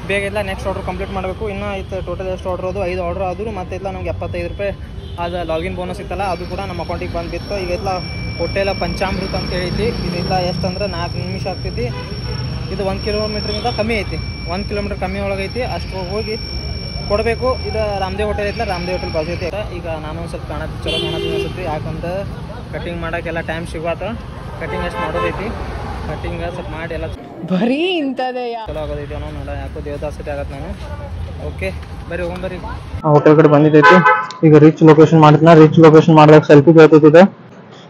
ಬೇಗ ಇಲ್ಲ ನೆಕ್ಸ್ಟ್ ಆರ್ಡ್ರ್ ಕಂಪ್ಲೀಟ್ ಮಾಡಬೇಕು. ಇನ್ನೂ ಐತೆ ಟೋಟಲ್ ಎಷ್ಟು ಆರ್ಡ್ರ್ ಅದು 5 ಆರ್ಡ್ರ್ ಆದರೂ ಮತ್ತೆ ಇಲ್ಲ ನಮ್ಗೆ 75 ರೂಪಾಯಿ ಅದು ಲಾಗಿನ್ ಬೋನಸ್ ಇತ್ತಲ್ಲ ಅದು ಕೂಡ ನಮ್ಮ ಅಕೌಂಟಿಗೆ ಬಂದುಬಿತ್ತು. ಈಗ ಇಲ್ಲ ಹೋಟೆಲ ಪಂಚಾಮೃತ ಅಂತ ಹೇಳೈತಿ. ಇದೆಲ್ಲ ಎಷ್ಟು ಅಂದ್ರೆ 4 ನಿಮಿಷ ಆಗ್ತೈತಿ. ಇದು 1 ಕಿಲೋಮೀಟ್ರಿಂದ ಕಮ್ಮಿ ಐತಿ, 1 ಕಿಲೋಮೀಟ್ರ್ ಕಮ್ಮಿ ಒಳಗೈತಿ. ಅಷ್ಟು ಹೋಗಿ ಕೊಡಬೇಕು. ಇದು ರಾಮದೇವ್ ಹೋಟೆಲ್ ಐತಿಲ್ಲ, ರಾಮದೇವ್ ಹೋಟೆಲ್ ಬಾಜು ಐತಿ. ಈಗ ನಾನು ಸ್ವಲ್ಪ ಚಲೋ ಕಾಣತ್ತೀನಿ ಅನ್ಸುತ್ತೆ, ಯಾಕಂದ್ರೆ ಕಟಿಂಗ್ ಮಾಡೋಕ್ಕೆಲ್ಲ ಟೈಮ್ ಸಿಗುತ್ತ. ಕಟಿಂಗ್ ಎಷ್ಟು ಮಾಡೋದೈತಿ, ಕಟಿಂಗ್ ಸ್ವಲ್ಪ ಮಾಡಿ ಎಲ್ಲ ಬರೀ ಇಂಥದೇ ಚಲೋ ಆಗೋದೈತಿ ಅನ್ನೋ ನೋಡ. ಯಾಕೋ ದೇವದಾಸತೆ ಆಗತ್ತೆ ನಾನು. ಓಕೆ ಬರ್ರಿ ಹೋಗ್ಬರ್ರಿ. ಹೋಟೆಲ್ ಕಡೆ ಬಂದಿದ್ದೈತಿ. ಈಗ ರೀಚ್ ಲೊಕೇಶನ್ ಮಾಡ್ತೀನಿ. ರೀಚ್ ಲೊಕೇಶನ್ ಮಾಡಿದಾಗ ಸೆಲ್ಫಿ ಕೇಳ್ತೈತಿ.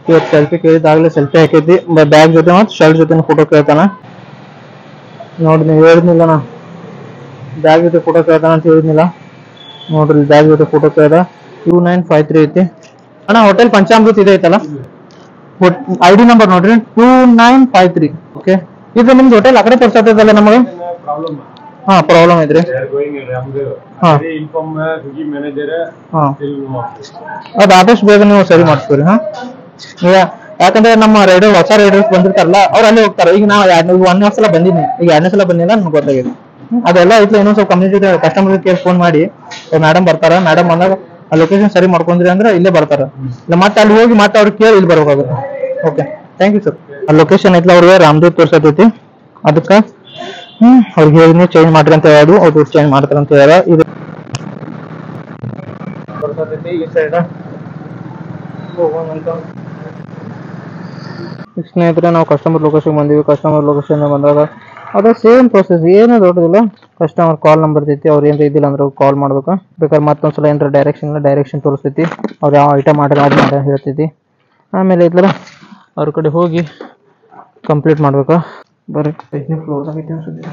ಇವತ್ತು ಸೆಲ್ಫಿ ಕೇಳಿದಾಗಲೇ ಸೆಲ್ಫಿ ಹಾಕೈತಿ. ಬ್ಯಾಗ್ ಜೊತೆ ಮತ್ತು ಶರ್ಟ್ ಜೊತೆ ಫೋಟೋ ಕೇಳ್ತಾನ. ನೋಡಿ ನೀವು ಹೇಳಿದ್ನಿಲ್ಲ ನಾ ಬ್ಯಾಗ್ ಜೊತೆ ಫೋಟೋ ಕೇಳ್ತಾನ ಅಂತ ಹೇಳಿದ್ನಿಲ್ಲ. ನೋಡ್ರಿ ಬ್ಯಾಗ್ ಜೊತೆ ಫೋಟೋ ಕೇಳ್ದ. 2953 ಐತಿ ಅಣ್ಣ. ಹೋಟೆಲ್ ಪಂಚಾಮೃತ ಇದೆ ಐತಲ್ಲ, ID ನಂಬರ್ ನೋಡ್ರಿ 2953. ಓಕೆ, ಇದು ನಿಮ್ದು ಹೋಟೆಲ್ ಆ ಕಡೆ ತೋರ್ಸತ್ತೈತಲ್ಲ ನಮಗೆ. ಹಾ ಪ್ರಾಬ್ಲಮ್ ಐತ್ರಿ. ಅದು ಆದಷ್ಟು ಬೇಗ ನೀವು ಸರಿ ಮಾಡಿಸ್ತೀರಿ. ಹಾ, ಯಾಕಂದ್ರೆ ನಮ್ಮ ರೈಡರ್ ಹೊಸ ರೈಡರ್ಸ್ ಬಂದಿರ್ತಾರಲ್ಲ ಅವ್ರು ಅಲ್ಲಿ ಹೋಗ್ತಾರೆ. ಈಗ ನಾವು 1 ಸಲ ಬಂದಿದ್ದೀನಿ, ಈಗ 2ನೇ ಸಲ ಬಂದಿಲ್ಲ, ನಮ್ಗೆ ಗೊತ್ತಾಗಿದೆ. ಅದೆಲ್ಲ ಐತ್ಲ. ಇನ್ನೊಂದು ಸ್ವಲ್ಪ ಕಮ್ಯುನಿಟಿ ಕಸ್ಟಮರ್ ಕೇರ್ ಫೋನ್ ಮಾಡಿ ಮೇಡಮ್ ಬರ್ತಾರ, ಮೇಡಮ್ ಬಂದಾಗ ಆ ಲೊಕೇಶನ್ ಸರಿ ಮಾಡ್ಕೊಂಡ್ರಿ ಅಂದ್ರೆ ಇಲ್ಲೇ ಬರ್ತಾರ. ಇಲ್ಲ ಮತ್ತೆ ಅಲ್ಲಿ ಹೋಗಿ ಮತ್ತೆ ಅವ್ರಿಗೆ ಕೇಳಿ ಇಲ್ಲಿ ಬರ್ಬೇಕಾಗುತ್ತೆ. Okay, thank you sir. ಆ ಲೊಕೇಶನ್ ಐತ್ಲ ಅವ್ರಿಗೆ ರಾಮದೇವ್ ತೋರ್ಸತೈತಿ. ಅದಕ್ಕೆ ಅವ್ರಿಗೆ ಹೇಳಿದ್ನಿ ಚೇಂಜ್ ಮಾಡ್ರಿ ಅಂತ ಹೇಳೋದು, ಅವ್ರು ಚೇಂಜ್ ಮಾಡ್ತಾರ ಅಂತ ಹೇಳ. ಇದು ತೋರ್ಸತೈತಿ ಈ ಸೈಡ್ ಹೋಗೋಣಂತ. ಸ್ನೇಹಿತರೆ, ನಾವು ಕಸ್ಟಮರ್ ಲೊಕೇಶನ್ ಬಂದೀವಿ. ಕಸ್ಟಮರ್ ಲೊಕೇಶನ್ ಬಂದಾಗ ಅದೇ ಸೇಮ್ ಪ್ರೊಸೆಸ್, ಏನೂ ದೊಡ್ಡದಿಲ್ಲ. ಕಸ್ಟಮರ್ ಕಾಲ್ ನಂಬರ್ ಐತಿ, ಅವ್ರು ಏನಾರ ಇದ್ದಿಲ್ಲ ಅಂದ್ರೆ ಕಾಲ್ ಮಾಡ್ಬೇಕು. ಬೇಕಾದ್ರೆ ಮತ್ತೊಂದ್ಸಲ ಏನಾರ ಡೈರೆಕ್ಷನ್ ತೋರಿಸ್ತೈತಿ. ಅವ್ರು ಯಾವ ಐಟಮ್ ಆರ್ಡರ್ ಮಾಡಿ ಹೇಳ್ತೈತಿ. ಆಮೇಲೆ ಐತಲ್ಲ ಅವ್ರ ಕಡೆ ಹೋಗಿ ಕಂಪ್ಲೀಟ್ ಮಾಡ್ಬೇಕು. ಬರ್ರಿ, 5ನೇ ಫ್ಲೋರ್ದಾಗ ಐತಿ ಅನ್ಸುತ್ತೆ.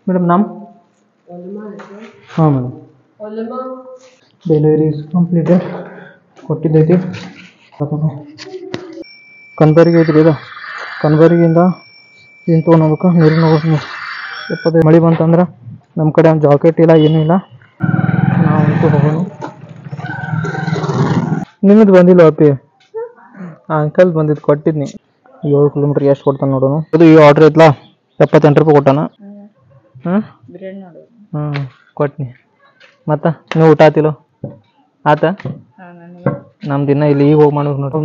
ಮೇಡಮ್ ನಮ್ಮ ಹಾಂ ಮೇಡಮ್, ಡೆಲಿವರಿ ಇಸ್ ಕಂಪ್ಲೀಟೆಡ್ ಕೊಟ್ಟಿದ್ದೈತಿ. ಕನ್ಬರ್ಗಿ ಐತ್ರಿ. ಇದು ಕನ್ಬರ್ಗಿಯಿಂದ ಏನು ತೊಗೊಂಡೋಗ್ಬೇಕು, ನೀರಿನ ಹೋಗ್ಬೇಕು. 75 ಮಳೆ ಬಂತಂದ್ರೆ ನಮ್ಮ ಕಡೆ ಒಂದು ಜಾಕೆಟ್ ಇಲ್ಲ, ಏನೂ ಇಲ್ಲ. ನಾವಂತೂ ಹೋಗೋಣ. ನಿಮ್ಮದು ಬಂದಿಲ್ಲ ಅಪ್ಪಿ? ಅಂಕಲ್ ಬಂದಿದ್ದು ಕೊಟ್ಟಿದ್ನಿ. 7 ಕಿಲೋಮೀಟ್ರಿಗೆ ಎಷ್ಟು ಕೊಡ್ತಾನೆ ನೋಡೋಣ. ಅದು ಈ ಆರ್ಡ್ರ್ ಐತ್ಲಾ 78 ರೂಪಾಯಿ ಕೊಟ್ಟಾನ. ಕೊಟ್ನಿ. ಮತ್ತು ನೀವು ಊಟ ಆತಿಲ್ಲ ಆತ? ನಮ್ದು ದಿನ ಇಲ್ಲಿ ಈಗ ಹೋಗಿ ಮಾಡೋದು ನೋಡ್ರಿ.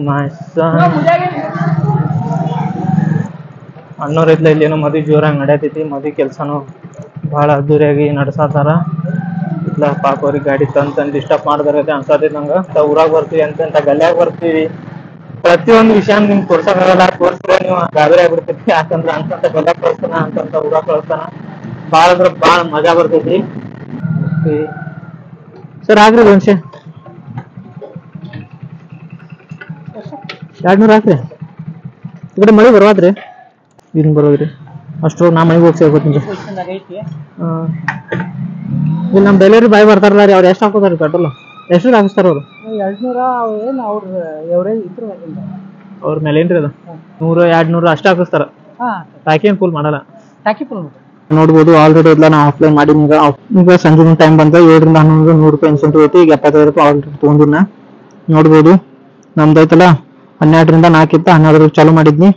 ಅಣ್ಣವ್ರ ಐತ್ಲ ಇಲ್ಲಿ ಏನೋ ಮದುವೆ ಜೋರಾಗಿ ನಡೆಯತೈತಿ. ಮದುವೆ ಕೆಲಸನೂ ಭಾಳ ಅದ್ದೂರಿಯಾಗಿ ನಡ್ಸತ್ತಾರ. ಇಲ್ಲ ಪಾಪ ಅವ್ರಿಗೆ ಗಾಡಿ ತಂದು ಡಿಸ್ಟರ್ಬ್ ಮಾಡಿದಾರೈತೆ ಅನ್ಸತೈತಿ ನಂಗೆ. ಊರಾಗ ಬರ್ತೀವಿ ಅಂತ ಗಲ್ಯಾಗ ಬರ್ತೀವಿ. ಪ್ರತಿಯೊಂದು ವಿಷಯ ನಿಮ್ಗೆ ತೋರ್ಸೋಕ್ಕಾಗಲ್ಲ. ತೋರಿಸಿದ್ರೆ ನೀವು ಗಾಬರಿ ಆಗ್ಬಿಡ್ತೀರಿ. ಯಾಕಂದ್ರೆ ಅಂತಂತ ಗಲ್ಯಾಗ ಕಳಿಸ್ತಾನ, ಅಂತಂತ ಊರಾಗ ಕಳಿಸ್ತಾನ. ಭಾಳ ಅಂದ್ರೆ ಭಾಳ ಮಜಾ ಬರ್ತೈತಿ. ಸರ್ ಆಗ್ರಿ ಒಂದ್ಸೆ 200 ಹಾಕ್ರಿ. ಈ ಕಡೆ ಮಳೆ ಬರ್ವಾದ್ರಿ, ಇನ್ನು ಬರೋದ್ರಿ. ಅಷ್ಟು ನಾ ಮನೆಗೆ ಹೋಗಿ ಸೇರ್ಕೋತೀನಿ. ಹಾಂ, ಇಲ್ಲಿ ನಮ್ಮ ಡೆಲಿವರಿ ಬಾಯ್ ಬರ್ತಾರಲ್ಲ ರೀ, ಅವ್ರು ಎಷ್ಟು ಹಾಕೋತಾರ ಪೆಟ್ರೋಲ್? ಎಷ್ಟು ಹಾಕಿಸ್ತಾರ ಅವರು? 200. ಏನು ಅವ್ರ ಎವರೇಜ್ ಇದ್ರು ಅವ್ರ ಮೇಲೆ ಏನ್ರಿ ಅದು 100 200 ಅಷ್ಟು ಹಾಕಿಸ್ತಾರ. ಟ್ಯಾಕಿ ಏನು ಫುಲ್ ಮಾಡಲ್ಲ. ಟ್ಯಾಕಿ ಫುಲ್ ನೋಡ್ಬೋದು. ಆಲ್ರೆಡಿ ಇಲ್ಲ ನಾ ಆಫ್ಲೈನ್ ಮಾಡೀನಿ. ಈಗ ಸಂಜೆ ಟೈಮ್ ಬಂದ 7 ರಿಂದ 11 100 ರೂಪಾಯಿ ಇನ್ಸೆಂಟಿವ್ ಐತಿ. ಈಗ 75 ರೂಪಾಯಿ ಆಲ್ರೆಡಿ ತೊಗೊಂಡಿನ. ನೋಡ್ಬೋದು ನಮ್ದು ಐತಲ್ಲ 12 ರಿಂದ 4 ಇತ್ತು, 12 ಚಾಲೂ ಮಾಡಿದ್ನಿ.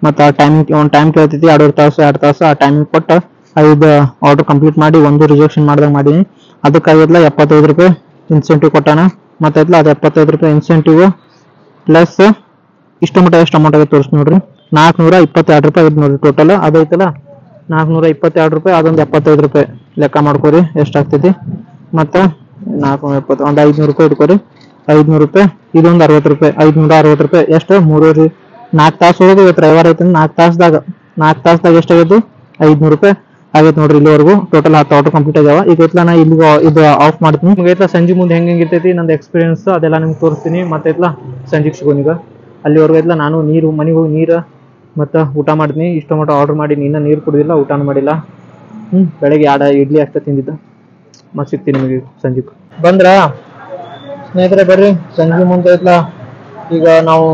ಮತ್ತು ಆ ಟೈಮಿಂಗ್ ಒಂದು ಟೈಮ್ ಕೇಳ್ತೈತಿ 2 ತಾಸು 2 ತಾಸು. ಆ ಟೈಮಿಂಗ್ ಕೊಟ್ಟು 5 ಆರ್ಡರ್ ಕಂಪ್ಲೀಟ್ ಮಾಡಿ 1 ರಿಜೆಕ್ಷನ್ ಮಾಡ್ದಂಗೆ ಮಾಡೀನಿ. ಅದಕ್ಕಾಗಿಲ್ಲ 75 ರೂಪಾಯಿ ಇನ್ಸೆಂಟಿವ್ ಕೊಟ್ಟಾನ. ಮತ್ತು ಐತಲ್ಲ ಅದು 75 ರೂಪಾಯಿ ಇನ್ಸೆಂಟಿವ್ ಪ್ಲಸ್ ಇಷ್ಟು ಮಟ್ಟ ಎಷ್ಟು ಅಮೌಂಟ್ ಆಗಿ ತೋರಿಸಿ ನೋಡ್ರಿ. 422 ರೂಪಾಯಿ ಆಗಿದೆ ನೋಡ್ರಿ ಟೋಟಲ್. ಅದೈತಲ್ಲ 422 ರೂಪಾಯಿ. ಅದೊಂದು 75 ರೂಪಾಯಿ ಲೆಕ್ಕ ಮಾಡ್ಕೊರಿ ಎಷ್ಟಾಗ್ತೈತಿ. ಮತ್ತು 470 ಒಂದು 500 ರೂಪಾಯಿ ಇಟ್ಕೊರಿ. 500 ರೂಪಾಯಿ ಇದೊಂದು 60 ರೂಪಾಯಿ. 560 ರೂಪಾಯಿ ಎಷ್ಟು 4 ತಾಸು ಹೋಗೋದು. ಇವತ್ತು ರವಿವಾರ ಐತೆ 4 ತಾಸ್ದಾಗ ಎಷ್ಟಾಗೈತಿ 500 ರೂಪಾಯಿ ಆಗೈತೆ ನೋಡ್ರಿ. ಇಲ್ಲಿವರೆಗೂ ಟೋಟಲ್ 10 ಆರ್ಡರ್ ಕಂಪ್ಲೀಟ್ ಆಗ್ಯಾವ. ಈಗ ಐತ್ಲ ನಾ ಇಲ್ಲಿ ಇದು ಆಫ್ ಮಾಡ್ತೀನಿ. ನಿಮ್ಗೆ ಐತ್ಲ ಸಂಜೆ ಮುಂದೆ ಹೆಂಗೆ ಇರ್ತೈತಿ ನಂದು ಎಕ್ಸ್ಪೀರಿಯನ್ಸ್ ಅದೆಲ್ಲ ನಿಮ್ಗೆ ತೋರಿಸ್ತೀನಿ. ಮತ್ತೆ ಐತ್ಲ ಸಂಜೆಗೆ ಸಿಗೋಣ. ಈಗ ಅಲ್ಲಿವರೆಗೂ ಐತ್ಲ ನಾನು ಮನೆಗೆ ಹೋಗಿ ನೀರು ಮತ್ತು ಊಟ ಮಾಡ್ತೀನಿ. ಇಷ್ಟು ಮಟ್ಟ ಆರ್ಡರ್ ಮಾಡಿ ಇನ್ನೂ ನೀರು ಕುಡಿದಿಲ್ಲ, ಊಟನೂ ಮಾಡಿಲ್ಲ. ಬೆಳಗ್ಗೆ 2 ಇಡ್ಲಿ ಅಷ್ಟೇ ತಿಂದಿದ್ದ. ಮತ್ತೆ ಸಿಗ್ತೀನಿ ನಿಮಗೆ ಸಂಜೆಗೆ. ಬಂದ್ರಾ ಸ್ನೇಹಿತರೆ? ಬರ್ರಿ ಸಂಜೆ ಮುಂದೆ ಐತ್ಲ ಈಗ ನಾವು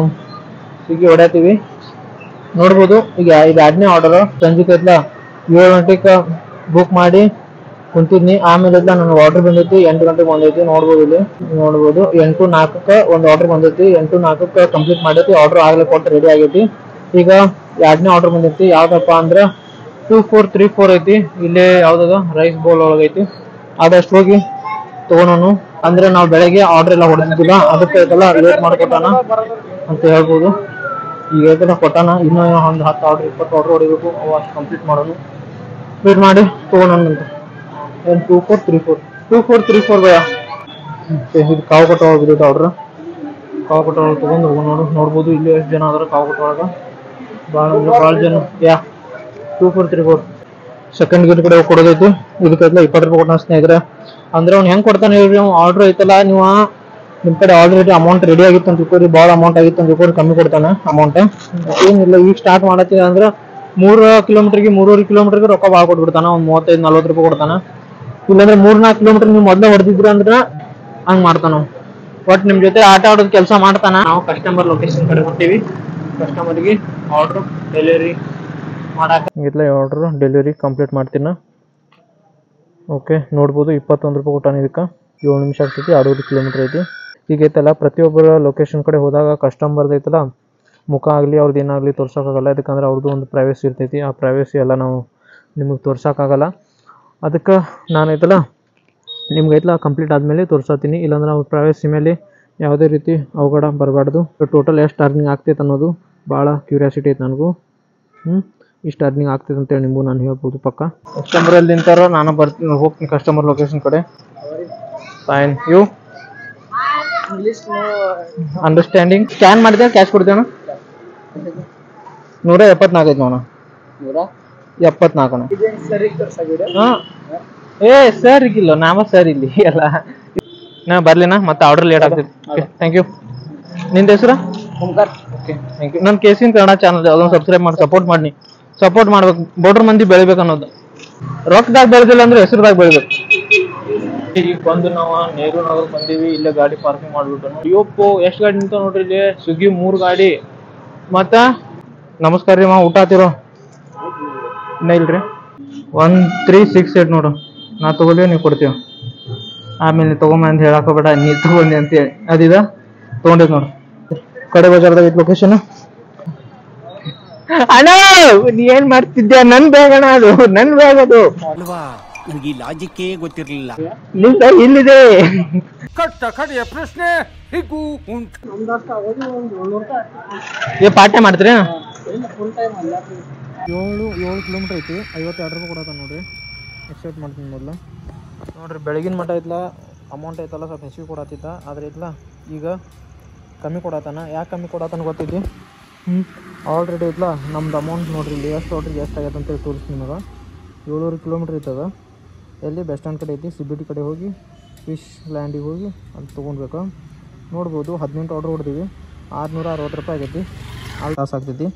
ಸ್ವಿಗ್ಗಿ ಹೊಡ್ಯಾತೀವಿ. ನೋಡ್ಬೋದು ಈಗ ಇದು 2ನೇ ಆರ್ಡರ್. ಸಂಜೆಗೆ ಐತ್ಲ 7 ಗಂಟೆಗೆ ಬುಕ್ ಮಾಡಿ ಕುಂತಿದ್ನಿ. ಆಮೇಲೆ ಐತ್ಲ ನನಗೆ ಆರ್ಡರ್ ಬಂದೈತಿ 8 ಗಂಟೆಗೆ ಬಂದೈತಿ. ನೋಡ್ಬೋದು ಇಲ್ಲಿ ನೋಡ್ಬೋದು 8:04 ಒಂದು ಆರ್ಡರ್ ಬಂದೈತಿ. 8:04 ಕಂಪ್ಲೀಟ್ ಮಾಡೈತಿ. ಆರ್ಡರ್ ಆಗಲೇ ಕೊಟ್ಟು ರೆಡಿ ಆಗೈತಿ. ಈಗ ಎರಡನೇ ಆರ್ಡರ್ ಬಂದೈತಿ. ಯಾವ್ದಪ್ಪ ಅಂದ್ರೆ 2434 ಐತಿ. ಇಲ್ಲೇ ಯಾವ್ದದ ರೈಸ್ ಬೌಲ್ ಒಳಗೈತಿ. ಆದಷ್ಟು ಹೋಗಿ ತಗೋನು. ಅಂದ್ರೆ ನಾವು ಬೆಳಗ್ಗೆ ಆರ್ಡರ್ ಎಲ್ಲ ಹೊಡೆದಿದ್ದಿಲ್ಲ, ಅದಕ್ಕೆ ಇದೆಲ್ಲ ಲೇಟ್ ಮಾಡ್ಕೊತಾನ ಅಂತ ಹೇಳ್ಬೋದು. ಈಗ ಇದನ್ನ ಕೊಟ್ಟಾನ. ಇನ್ನೂ ಒಂದು 10 ಆರ್ಡರ್ 20 ಆರ್ಡರ್ ಹೊಡಿಬೇಕು. ಅವು ಅಷ್ಟು ಕಂಪ್ಲೀಟ್ ಮಾಡೋನು. ವೇಟ್ ಮಾಡಿ ತಗೋಣಂತ. ಏನು 2434 ಭಯ. ಇದು ಕಾವು ಕಟ್ಟ ಒಳಗಿದ್ದು ಆರ್ಡ್ರ್. ಕಾವು ಕಟ್ಟ ಒಳಗೆ ತೊಗೊಂಡು ನೋಡ್ಬೋದು. ಇಲ್ಲಿ ಎಷ್ಟು ಜನ ಆದ್ರೆ ಕಾವು ಕಟ್ಟ ಒಳಗೆ ಭಾಳ ಜನ. 2434 ಸೆಕೆಂಡ್ ಗೇಟ್ ಕಡೆ ಕೊಡೋದೈತಿ. ಇದಕ್ಕೆಲ್ಲ 20 ರೂಪಾಯಿ ಕೊಟ್ಟ ಸ್ನೇಹಿತರೆ. ಅಂದ್ರೆ ಅವ್ನು ಹೆಂಗೆ ಕೊಡ್ತಾನೆ ಹೇಳ್ರಿ, ಅವ್ನು ಆರ್ಡ್ರ್ ಐತಲ್ಲ, ನೀವು ನಿಮ್ಮ ಕಡೆ ಆಲ್ರೆಡಿ ಅಮೌಂಟ್ ರೆಡಿ ಆಗಿತ್ತು ಅಂತ ತಿಳ್ಕೊರಿ, ಭಾಳ ಅಮೌಂಟ್ ಆಗಿತ್ತು ಅಂತ ತಿಳ್ಕೊರಿ, ಕಮ್ಮಿ ಕೊಡ್ತಾನೆ ಅಮೌಂಟ್. ಏನಿಲ್ಲ, ಈಗ ಸ್ಟಾರ್ಟ್ ಮಾಡತ್ತೀವಿ ಅಂದ್ರೆ 3 ಕಿಲೋಮೀಟರ್ಗೆ 3.5 ಕಿಲೋಮೀಟರ್ಗೆ ರೊಕ್ಕ ಭಾಳ ಕೊಟ್ಬಿಡ್ತಾನೆ. ಒಂದು 35-40 ರೂಪಾಯಿ ಕೊಡ್ತಾನೆ. ಇಲ್ಲಾಂದ್ರೆ 3-4 ಕಿಲೋಮೀಟರ್ ನೀವು ಮೊದಲೇ ಹೊಡೆದಿದ್ರಿ ಅಂದ್ರೆ ಹಂಗೆ ಮಾಡ್ತಾನ. ಒಟ್ಟು ನಿಮ್ಮ ಜೊತೆ ಆಟ ಆಡೋದು ಕೆಲಸ ಮಾಡ್ತಾನ. ನಾವು ಕಸ್ಟಮರ್ ಲೊಕೇಶನ್ ಕಡೆ ಬರ್ತೀವಿ. ಕಸ್ಟಮರ್ಗೆ ಆರ್ಡ್ರ್ ಡೆಲಿವರಿ ಮಾಡಕ್ಕೆ ಇಟ್ಲ ಆರ್ಡ್ರ್ ಡೆಲಿವರಿ ಕಂಪ್ಲೀಟ್ ಮಾಡ್ತೀನಿ. ಓಕೆ, ನೋಡ್ಬೋದು 21 ರೂಪಾಯಿ ಕೊಟ್ಟಾನ. ಇದಕ್ಕೆ 7 ನಿಮಿಷ ಆಗ್ತೈತಿ. 2.5 ಕಿಲೋಮೀಟರ್ ಐತಿ. ಈಗ ಐತಲ್ಲ, ಪ್ರತಿಯೊಬ್ಬರ ಲೊಕೇಶನ್ ಕಡೆ ಹೋದಾಗ ಕಸ್ಟಮರ್ದು ಐತಲ್ಲ ಮುಖ ಆಗಲಿ ಅವ್ರದ್ದು ಏನಾಗಲಿ ತೋರ್ಸೋಕ್ಕಾಗಲ್ಲ. ಯಾಕಂದ್ರೆ ಅವ್ರದ್ದು ಒಂದು ಪ್ರೈವೇಸಿ ಇರ್ತೈತಿ. ಆ ಪ್ರೈವೇಸಿ ಎಲ್ಲ ನಾವು ನಿಮಗೆ ತೋರ್ಸೋಕ್ಕಾಗಲ್ಲ. ಅದಕ್ಕೆ ನಾನು ಐತಲ್ಲ ನಿಮ್ಗೆ ಐತಲ್ಲ ಕಂಪ್ಲೀಟ್ ಆದಮೇಲೆ ತೋರ್ಸತ್ತೀನಿ. ಇಲ್ಲಾಂದ್ರೆ ಅವ್ರ ಪ್ರೈವೇಸಿ ಮೇಲೆ ಯಾವುದೇ ರೀತಿ ಅವಘಡ ಬರಬಾರ್ದು. ಟೋಟಲ್ ಎಷ್ಟು ಅರ್ನಿಂಗ್ ಆಗ್ತೈತೆ ಅನ್ನೋದು ಭಾಳ ಕ್ಯೂರಿಯಾಸಿಟಿ ಐತೆ ನನಗೂ. ಇಷ್ಟು ಅರ್ನಿಂಗ್ ಆಗ್ತೈತೆ ಅಂತೇಳಿ ನಿಮಗೂ ನಾನು ಹೇಳ್ಬೋದು ಪಕ್ಕ. ಕಸ್ಟಮರಲ್ಲಿ ನಿಂತಾರೋ ನಾನು ಬರ್ತೀನಿ, ಹೋಗ್ತೀನಿ ಕಸ್ಟಮರ್ ಲೊಕೇಶನ್ ಕಡೆ. ಫೈನ್. You understanding. ಸ್ಕ್ಯಾನ್ ಮಾಡಿದೆ, ಕ್ಯಾಶ್ ಕೊಡ್ತೇವೆ. 174 ಐತೆ ನೋಣ. 174. ಹಾಂ, ಸರ್ ಈಗಿಲ್ಲ, ನಾವ ಸರ್ ಇಲ್ಲಿ ಅಲ್ಲ. ನಾ ಬರ್ಲಿನಾ ಮತ್ತೆ ಆರ್ಡರ್ ಲೇಟ್ ಆಗ್ತೈತಿ. Okay, thank you. ನಿಂದ ಹೆಸರು? ಓಂಕಾರ್. Okay, thank you. ನನ್ನ KCN ಕನ್ನಡ ಚಾನಲ್ ಅದೊಂದು ಸಬ್ಸ್ಕ್ರೈಬ್ ಮಾಡಿ ಸಪೋರ್ಟ್ ಮಾಡಿ. ಸಪೋರ್ಟ್ ಮಾಡ್ಬೇಕು. ಬೋರ್ಡರ್ ಮಂದಿ ಬೆಳಿಬೇಕು ಅನ್ನೋದು. ರೊಕ್ಕದಾಗ ಬೆಳೆದಿಲ್ಲ ಅಂದ್ರೆ ಹೆಸರುದಾಗ ಬೆಳಿಬೇಕು. ಈಗ ಬಂದು ನಾವು ನೆಹರು ನಗರ್ ಬಂದೀವಿ. ಇಲ್ಲೇ ಗಾಡಿ ಪಾರ್ಕಿಂಗ್ ಮಾಡ್ಬಿಟ್ಟು ಅಯ್ಯೋಪ್ಪೋ ಎಷ್ಟು ಗಾಡಿ ನಿಂತ ನೋಡ್ರಿ. ಇಲ್ಲಿ ಸ್ವಿಗ್ಗಿ 3 ಗಾಡಿ. ಮತ್ತ ನಮಸ್ಕಾರ ರೀ, ಊಟ ಆತಿರೋ? ಇನ್ನ ಇಲ್ರಿ. 1368 ನೋಡು. ನಾ ತಗೋತೀವಿ, ನೀವು ಕೊಡ್ತೀವಿ. ಆಮೇಲೆ ನೀ ತಗೊಂಬ ಅಂತ ಹೇಳಾಕೋಬೇಡ, ನೀ ತಗೊಂಡಿ ಅಂತೇಳಿ. ಅದಿದ ತಗೊಂಡಿದ್ ನೋಡು. ಕಡೆ ಬಜಾರ್ದಾಗ ಐತ್ ಲೊಕೇಶನ್. ಅಣ್ಣ ನೀ ಏನ್ ಮಾಡ್ತಿದ್ಯಾ? ನನ್ ಬ್ಯಾಗ್ ಅಣ್ಣ, ಅದು ನನ್ ಬ್ಯಾಗ್. ಅದು ಅಲ್ವಾ, ನನಗೆ ಈ ಲಾಜಿಕ್ಕೇ ಗೊತ್ತಿರಲಿಲ್ಲ. ನಿಮ್ ಬ್ಯಾಗ್ ಇಲ್ಲಿದೆ. ಕಡೆಯ ಪ್ರಶ್ನೆ ಹೀಗೂ ಉಂಟು. ಪಾರ್ಟ್ ಟೈಮ್ ಮಾಡ್ತೀರಿ? 7 ಕಿಲೋಮೀಟರ್ ಐತಿ. 52 ರೂಪಾಯಿ ಕೊಡತ್ತ ನೋಡ್ರಿ. ಎಕ್ಸೆಪ್ಟ್ ಮಾಡ್ತೀನಿ ಮೊದಲು. ನೋಡ್ರಿ, ಬೆಳಗಿನ ಮಟ್ಟ ಐತ್ಲ ಅಮೌಂಟ್ ಐತಲ್ಲ ಸ್ವಲ್ಪ ಹೆಚ್ಚಿಗೆ ಕೊಡತ್ತಿದ್ದ. ಆದ್ರೆ ಐತ್ಲ ಈಗ ಕಮ್ಮಿ ಕೊಡತ್ತಾನ. ಯಾಕೆ ಕಮ್ಮಿ ಕೊಡತ್ತಾನ ಗೊತ್ತೈತಿ? ಆಲ್ರೆಡಿ ಐತ್ಲ ನಮ್ದು ಅಮೌಂಟ್ ನೋಡ್ರಿ ಇಲ್ಲಿ ಎಷ್ಟು ಆರ್ಡ್ರಿಗೆ ಎಷ್ಟು ಆಗೈತೆ ಅಂತೇಳಿ ತೋರಿಸ್ತೀನಿ ನಿಮಗೆ. 700 ಕಿಲೋಮೀಟ್ರ್ ಐತದ. ಎಲ್ಲಿ ಬಸ್ ಸ್ಟ್ಯಾಂಡ್ ಕಡೆ ಐತಿ. CBT ಕಡೆ ಹೋಗಿ ಫಿಶ್ ಲ್ಯಾಂಡಿಗೆ ಹೋಗಿ ಅಲ್ಲಿ ತೊಗೊಳ್ಬೇಕು. ನೋಡ್ಬೋದು 18 ಆರ್ಡ್ರ್ ಹೊಡ್ತೀವಿ. 660 ರೂಪಾಯಿ ಆಗೈತಿ. 6 ತಾಸು ಆಗ್ತೈತಿ.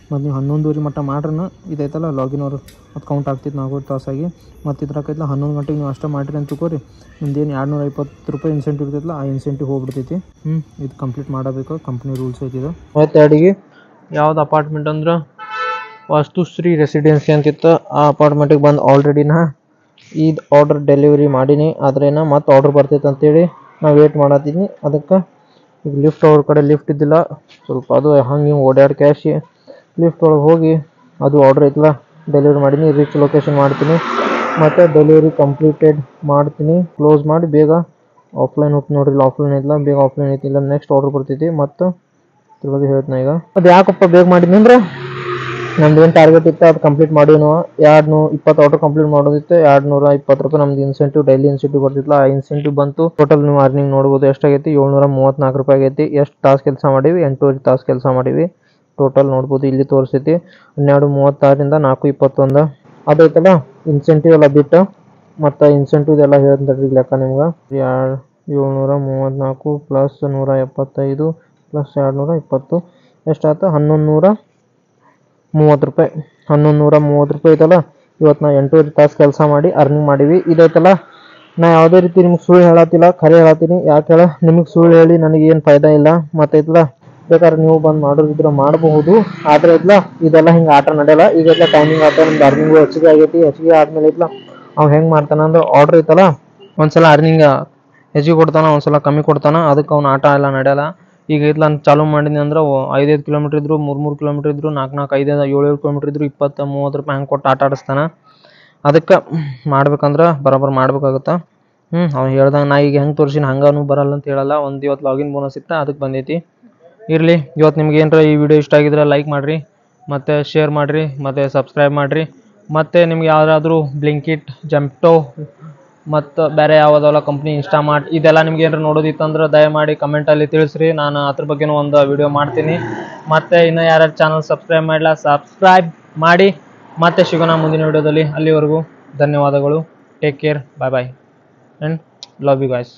ಮತ್ತು ನೀವು 11 ಮಟ್ಟ ಮಾಡ್ರನ್ನ ಇದೈತಲ್ಲ ಲಾಗಿನ್ ಅವರು ಅದು ಕೌಂಟ್ ಆಗ್ತೈತಿ 4 ತಾಸಾಗಿ. ಮತ್ತು ಇದ್ರಾಕೈತಲ್ಲ 11 ಗಂಟೆಗೆ ನೀವು ಅಷ್ಟೇ ಮಾಡಿರಿ ಅಂತ ತಿಳ್ಕೊರಿ. ನಿಮ್ದೇನು 220 ರೂಪಾಯಿ ಇನ್ಸೆಂಟಿವ್ ಇರ್ತೈತಲ್ಲ ಆ ಇನ್ಸೆಂಟಿವ್ ಹೋಗ್ಬಿಡ್ತೈತಿ. ಇದು ಕಂಪ್ಲೀಟ್ ಮಾಡಬೇಕು. ಕಂಪ್ನಿ ರೂಲ್ಸ್ ಐತಿದೆ. ಮತ್ತು ಅಡಿಗೆ ಯಾವ್ದು ಅಪಾರ್ಟ್ಮೆಂಟ್ ಅಂದ್ರೆ ವಾಸ್ತುಶ್ರೀ ರೆಸಿಡೆನ್ಸಿ ಅಂತಿತ್ತು. ಆ ಅಪಾರ್ಟ್ಮೆಂಟಿಗೆ ಬಂದು ಆಲ್ರೆಡಿ ನಾ ಇದು ಆರ್ಡರ್ ಡೆಲಿವರಿ ಮಾಡೀನಿ. ಆದರೆ ಮತ್ತೆ ಆರ್ಡರ್ ಬರ್ತೈತೆ ಅಂತೇಳಿ ನಾವು ವೇಟ್ ಮಾಡತ್ತೀನಿ. ಅದಕ್ಕೆ ಈಗ ಲಿಫ್ಟ್ ಅವ್ರ ಕಡೆ ಲಿಫ್ಟ್ ಇದ್ದಿಲ್ಲ ಸ್ವಲ್ಪ, ಅದು ಹಂಗೆ ನೀವು ಓಡಾಡಿ ಕ್ಯಾಶಿ ಲಿಫ್ಟ್ ಒಳಗೆ ಹೋಗಿ ಅದು ಆರ್ಡರ್ ಐತಲ್ಲ ಡೆಲಿವರಿ ಮಾಡೀನಿ. ರೀಚ್ ಲೊಕೇಶನ್ ಮಾಡ್ತೀನಿ ಮತ್ತು ಡೆಲಿವರಿ ಕಂಪ್ಲೀಟೆಡ್ ಮಾಡ್ತೀನಿ. ಕ್ಲೋಸ್ ಮಾಡಿ ಬೇಗ ಆಫ್ಲೈನ್ ಹೋಗ್ತೀನಿ. ನೋಡ್ರಿ ಇಲ್ಲಿ ಆಫ್ಲೈನ್ ಐತಲ್ಲ, ಬೇಗ ಆಫ್ಲೈನ್ ಐತಿ. ಇಲ್ಲ ನೆಕ್ಸ್ಟ್ ಆರ್ಡರ್ ಬರ್ತೈತಿ. ಮತ್ತು ಇದ್ರ ಬಗ್ಗೆ ಹೇಳ್ತೀನಿ ಈಗ. ಅದು ಯಾಕಪ್ಪ ಬೇಗ ಮಾಡಿದ್ನಿ ಅಂದ್ರೆ ನಮ್ದು ಏನು ಟಾರ್ಗೆಟ್ ಇತ್ತು ಅದು ಕಂಪ್ಲೀಟ್ ಮಾಡೀನು. 220 ಆರ್ಡರ್ ಕಂಪ್ಲೀಟ್ ಮಾಡೋದಿತ್ತು. 220 ರೂಪಾಯಿ ನಮ್ದು ಇನ್ಸೆಂಟಿವ್ ಡೈಲಿ ಇನ್ಸೆಂಟಿವ್ ಬರ್ತಿತ್ತಲ್ಲ ಆ ಇನ್ಸೆಂಟಿವ್ ಬಂತು. ಟೋಟಲ್ ನೀವು ಅರ್ನಿಂಗ್ ನೋಡ್ಬೋದು ಎಷ್ಟಾಗೈತಿ. 734 ರೂಪಾಯಿ ಆಗೈತಿ. ಎಷ್ಟು ತಾಸು ಕೆಲಸ ಮಾಡೀವಿ? 8 ತಾಸು ಕೆಲಸ ಮಾಡೀವಿ. ಟೋಟಲ್ ನೋಡ್ಬೋದು ಇಲ್ಲಿ ತೋರಿಸೈತಿ 12:36 4:21 ಅದೈತಲ್ಲ ಇನ್ಸೆಂಟಿವ್ ಎಲ್ಲ ಬಿಟ್ಟು. ಮತ್ತು ಇನ್ಸೆಂಟಿವ್ ಎಲ್ಲ ಹೇಳ್ತಾರೆ ಲೆಕ್ಕ ನಿಮ್ಗೆ. 734 ಪ್ಲಸ್ 175 ಪ್ಲಸ್ 220 ಎಷ್ಟಾಯ್ತು? 1130 ರೂಪಾಯಿ. 1130 ರೂಪಾಯಿ ಐತಲ್ಲ. ಇವತ್ತು ನಾವು 8 ತಾಸು ಕೆಲಸ ಮಾಡಿ ಅರ್ನಿಂಗ್ ಮಾಡೀವಿ. ಇದೈತಲ್ಲ ನಾ ಯಾವುದೇ ರೀತಿ ನಿಮ್ಗೆ ಸುಳ್ಳು ಹೇಳತ್ತಿಲ್ಲ, ಖರೆ ಹೇಳತ್ತೀನಿ. ಯಾಕೆ ಹೇಳ, ನಿಮಗೆ ಸುಳ್ಳು ಹೇಳಿ ನನಗೇನು ಫಾಯ್ದಾ ಇಲ್ಲ. ಮತ್ತು ಐತಲ್ಲ ಬೇಕಾದ್ರೆ ನೀವು ಬಂದು ಮಾಡೋದಿದ್ರೆ ಮಾಡಬಹುದು. ಆದರೆ ಐತಲ್ಲ ಇದೆಲ್ಲ ಹಿಂಗೆ ಆಟ ನಡೆಯಲ್ಲ. ಈಗ ಐತಲ್ಲ ಟೈಮಿಂಗ್ ಆಟ, ನಿಮ್ದು ಅರ್ನಿಂಗು ಹೆಚ್ಚಿಗೆ ಆಗೈತಿ. ಹೆಚ್ಚಿಗೆ ಆದ್ಮೇಲೆ ಐತಲ್ಲ ಅವ್ನು ಹೆಂಗೆ ಮಾಡ್ತಾನೆ ಅಂದ್ರೆ ಆರ್ಡ್ರ್ ಐತಲ್ಲ ಒಂದ್ಸಲ ಅರ್ನಿಂಗ್ ಹೆಚ್ಚಿಗೆ ಕೊಡ್ತಾನೆ, ಒಂದ್ಸಲ ಕಮ್ಮಿ ಕೊಡ್ತಾನೆ. ಅದಕ್ಕೆ ಅವ್ನು ಆಟ ಎಲ್ಲ ನಡೆಯಲ್ಲ. ಈಗ ಇತ್ತು ನಾನು ಚಾಲೂ ಮಾಡೀನಿ ಅಂದ್ರೆ 5-5 ಕಿಲೋಮೀಟ್ರ್ ಇದ್ರು 3-3 ಕಿಲೋಮೀಟ್ರ್ ಇದ್ರು 4-4 5-5 7-7 ಕಿಲೋಮೀಟ್ರ್ ಇದ್ರು 20-30 ರೂಪಾಯಿ ಹಂಗೆ ಕೊಟ್ಟು ಆಟ ಆಡಿಸ್ತಾನೆ. ಅದಕ್ಕೆ ಮಾಡ್ಬೇಕಂದ್ರೆ ಬರೋಬ್ಬರ ಮಾಡ್ಬೇಕಾಗತ್ತೆ. ಅವ್ನು ಹೇಳ್ದಂಗೆ ನಾ ಈಗ ಹೆಂಗೆ ತೋರಿಸಿನ ಹಂಗೂ ಬರಲ್ಲ ಅಂತ ಹೇಳಲ್ಲ. ಒಂದು ಇವತ್ತು ಲಾಗಿನ್ ಬೋನಸ್ ಇತ್ತು ಅದಕ್ಕೆ ಬಂದೈತಿ. ಇರಲಿ, ಇವತ್ತು ನಿಮ್ಗೆ ಏನರ ಈ ವಿಡಿಯೋ ಇಷ್ಟ ಆಗಿದ್ರೆ ಲೈಕ್ ಮಾಡಿರಿ, ಮತ್ತು ಶೇರ್ ಮಾಡಿರಿ, ಮತ್ತು ಸಬ್ಸ್ಕ್ರೈಬ್ ಮಾಡಿರಿ. ಮತ್ತು ನಿಮ್ಗೆ ಯಾವ್ದಾದ್ರೂ ಬ್ಲಿಂಕಿಟ್, ಜಂಪ್ಟೋ ಮತ್ತು ಬೇರೆ ಯಾವುದಲ್ಲ ಕಂಪ್ನಿ, ಇನ್ಸ್ಟಾಮಾರ್ಟ್ ಇದೆಲ್ಲ ನಿಮ್ಗೆ ಏನಾರು ನೋಡೋದಿತ್ತಂದ್ರೆ ದಯಮಾಡಿ ಕಮೆಂಟಲ್ಲಿ ತಿಳಿಸ್ರಿ. ನಾನು ಅದ್ರ ಬಗ್ಗೆನೂ ಒಂದು ವಿಡಿಯೋ ಮಾಡ್ತೀನಿ. ಮತ್ತು ಇನ್ನೂ ಯಾರ್ಯಾರು ಚಾನಲ್ ಸಬ್ಸ್ಕ್ರೈಬ್ ಮಾಡಿಲ್ಲ ಸಬ್ಸ್ಕ್ರೈಬ್ ಮಾಡಿ. ಮತ್ತೆ ಸಿಗೋಣ ಮುಂದಿನ ವಿಡಿಯೋದಲ್ಲಿ. ಅಲ್ಲಿವರೆಗೂ ಧನ್ಯವಾದಗಳು. Take care. Bye bye and love you guys.